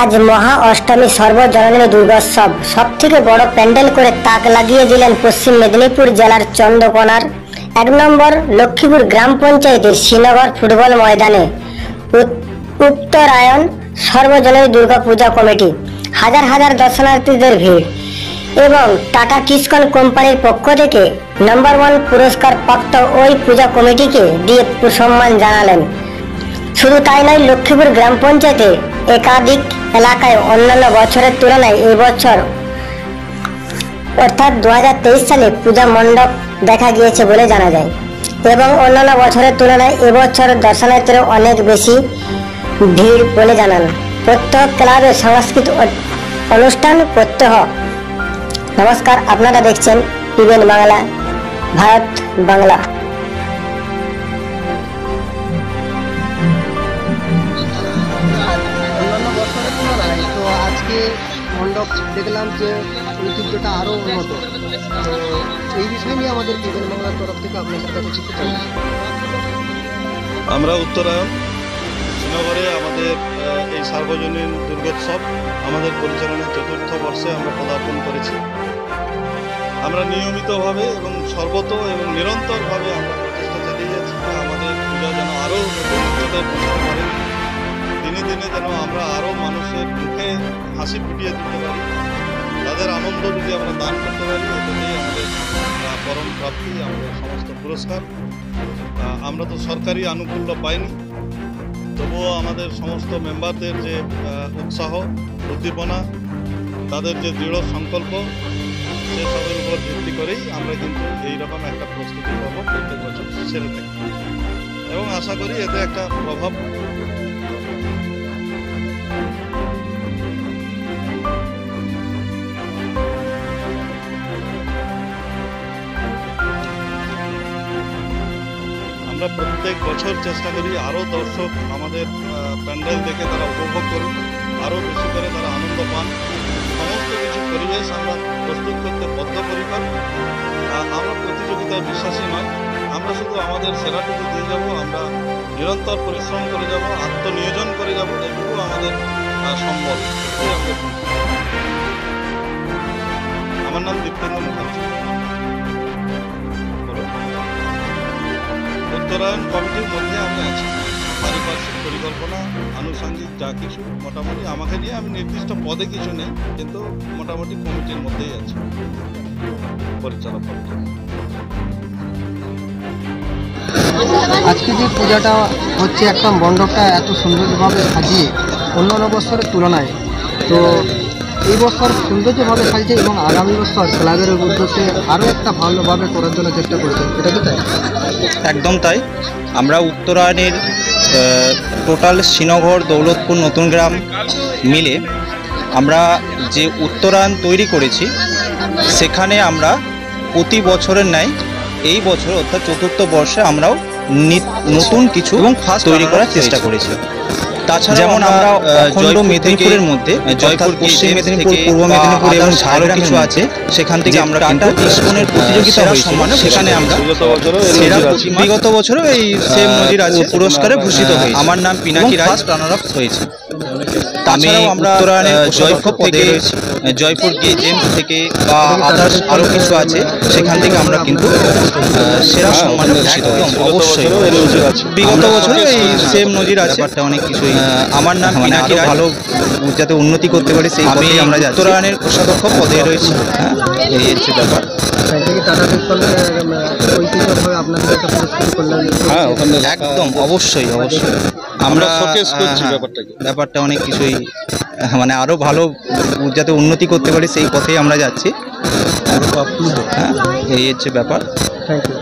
আজ মহা অষ্টমী সর্বজননী দুর্গোৎসব সবথেকে বড় প্যান্ডেল করে তাক লাগিয়ে দিলেন পশ্চিম মেদিনীপুর জেলার চন্দ্রকোনার 1 নম্বর লক্ষ্মীপুর গ্রাম পঞ্চায়েতের শ্রীনগর ফুটবল ময়দানে উত্তরায়ণ সর্বজননী দুর্গা পূজা কমিটি। হাজার হাজার দর্শনার্থীদের ভিড় এবং টাটা কিসকন কোম্পানির পক্ষ থেকে নম্বর 1 পুরস্কার প্রাপ্ত ওই পূজা কমিটিকে দিয়ে সম্মান জানালেন। শুধু তাই নয়, লক্ষ্মীপুর গ্রাম পঞ্চায়েতে একাধিক এলাকায় অন্যান্য বছরের তুলনায় এই বছর অর্থাৎ 2023 সালে পূজা মণ্ডপ দেখা গিয়েছে বলে জানা যায় এবং অন্যান্য বছরের তুলনায় এবছর দর্শনার্থীরা অনেক বেশি ভিড় বলে জানান প্রত্যহ ক্লাবের সাংস্কৃতিক অনুষ্ঠান প্রত্যহ। নমস্কার, আপনারা দেখছেন টিভিএন বাংলা, ভারত বাংলা। মণ্ডপ দেখলাম যে ঐতিহ্যটা আরো উন্নত, তো এই বিষয় নিয়ে আমাদের টিভিএন বাংলার তরফ থেকে আপনাদের কাছে শিখতে চাই। আমরা উত্তরায়ণ শ্রীনগরে আমাদের এই সার্বজনীন দুর্গোৎসব আমাদের পরিচালনার 4র্থ বর্ষে আমরা পদার্পণ করেছি। আমরা নিয়মিতভাবে এবং সর্বত এবং নিরন্তরভাবে আমরা প্রচেষ্টা চালিয়ে যাচ্ছি আমাদের পূজা যেন আরও নতুন উচ্চতায় পৌঁছাতে পারে। দিনে দিনে যেন আমরা আরও মানুষের মুখে হাসি ফুটিয়ে দিতে পারি, তাদের আনন্দ যদি আমরা দান করতে পারি, এটাই আমাদের পরম প্রাপ্তি, আমাদের সমস্ত পুরস্কার। আমরা তো সরকারি আনুকূল্য পাইনি, তবুও আমাদের সমস্ত মেম্বারদের যে উৎসাহ উদ্দীপনা, তাদের যে দৃঢ় সংকল্প, সেসবের উপর ভিত্তি করেই আমরা কিন্তু এইরকম একটা প্রস্তুতি পাব প্রত্যেক বছর ছেড়ে থাকি এবং আশা করি এতে একটা প্রভাব। আমরা প্রত্যেক বছর চেষ্টা করি আরও দর্শক আমাদের প্যান্ডেল দেখে তারা উপভোগ করুন, আরও বেশি করে তারা আনন্দ পান। সমস্ত কিছু পরিবেশ আমরা প্রস্তুত করতে বদ্ধপরিকর। আমরা প্রতিযোগিতায় বিশ্বাসী নয়, আমরা শুধু আমাদের সেরাটুকু দিয়ে যাব, আমরা নিরন্তর পরিশ্রম করে যাব, আত্মনিয়োজন করে যাব, এটুকু আমাদের সম্বল। আমার নাম দীপ্তেন্দ্র মুখার্জি। উত্তরায়ণ কমিটির মধ্যে আমি আছি। পারিপার্শ্বিক পরিকল্পনা, আনুষঙ্গিক যা কিছু মোটামুটি আমাকে নিয়ে, আমি নির্দিষ্ট পদে কিছু নেই, কিন্তু মোটামুটি কমিটির মধ্যেই আছি, পরিচালক কমিটি। আজকে যে পূজাটা হচ্ছে, একটা মণ্ডপটা এত সুন্দরভাবে সাজিয়ে অন্যান্য বছরের তুলনায়, তো এই বছর সৌন্দর্যভাবে সাজিয়েছে এবং আগামী বছর ক্লাবের উদ্যোগে আরও একটা ভালোভাবে করার জন্য চেষ্টা করেছে, এটা কি তাই? একদম তাই। আমরা উত্তরায়ণের টোটাল শ্রীনগর, দৌলতপুর, নতুন গ্রাম মিলে আমরা যে উত্তরায়ণ তৈরি করেছি, সেখানে আমরা প্রতি বছরের ন্যায় এই বছর অর্থাৎ 4র্থ বর্ষে আমরাও নতুন কিছু এবং ফার্স্ট তৈরি করার চেষ্টা করেছি। তাছাড়া যেমন আমরা অখণ্ড মেদিনীপুরের মধ্যে জয়পুর, পশ্চিম মেদিনীপুর, পূর্ব মেদিনীপুর এবং ঝাড়গ্রাম কিছু আছে, সেখান থেকে আমরা টাটা কিসকনের প্রতিযোগিতা হয়েছিল, সেখানে আমরা বিগত বছরও এই সেম নজির আছে পুরস্কারে ভূষিত হয়েছে। আমার নাম পিনাকি রায়, রানার আপ হয়েছে। তাছাড়াও আমরা জয়পুর থেকে, জয়পুর গেমস থেকে বা আদার্স আরও কিছু আছে, সেখান থেকে আমরা কিন্তু সেরা সম্মানে ভূষিত হয়েছি। অবশ্যই বিগত বছরও এই সেম নজির আছে, অনেক কিছুই। আমার নাম পিনাকি রায়, ভালো যাতে উন্নতি করতে পারি সেই পথেই আমরা উত্তরায়ণের কোষাধ্যক্ষ পদে রয়েছি। হ্যাঁ, এই হচ্ছে ব্যাপার। একদম অবশ্যই অবশ্যই আমরা ব্যাপারটা অনেক কিছুই মানে আরও ভালো যাতে উন্নতি করতে পারি সেই পথেই আমরা যাচ্ছি। হ্যাঁ, এই হচ্ছে ব্যাপার। Thank you.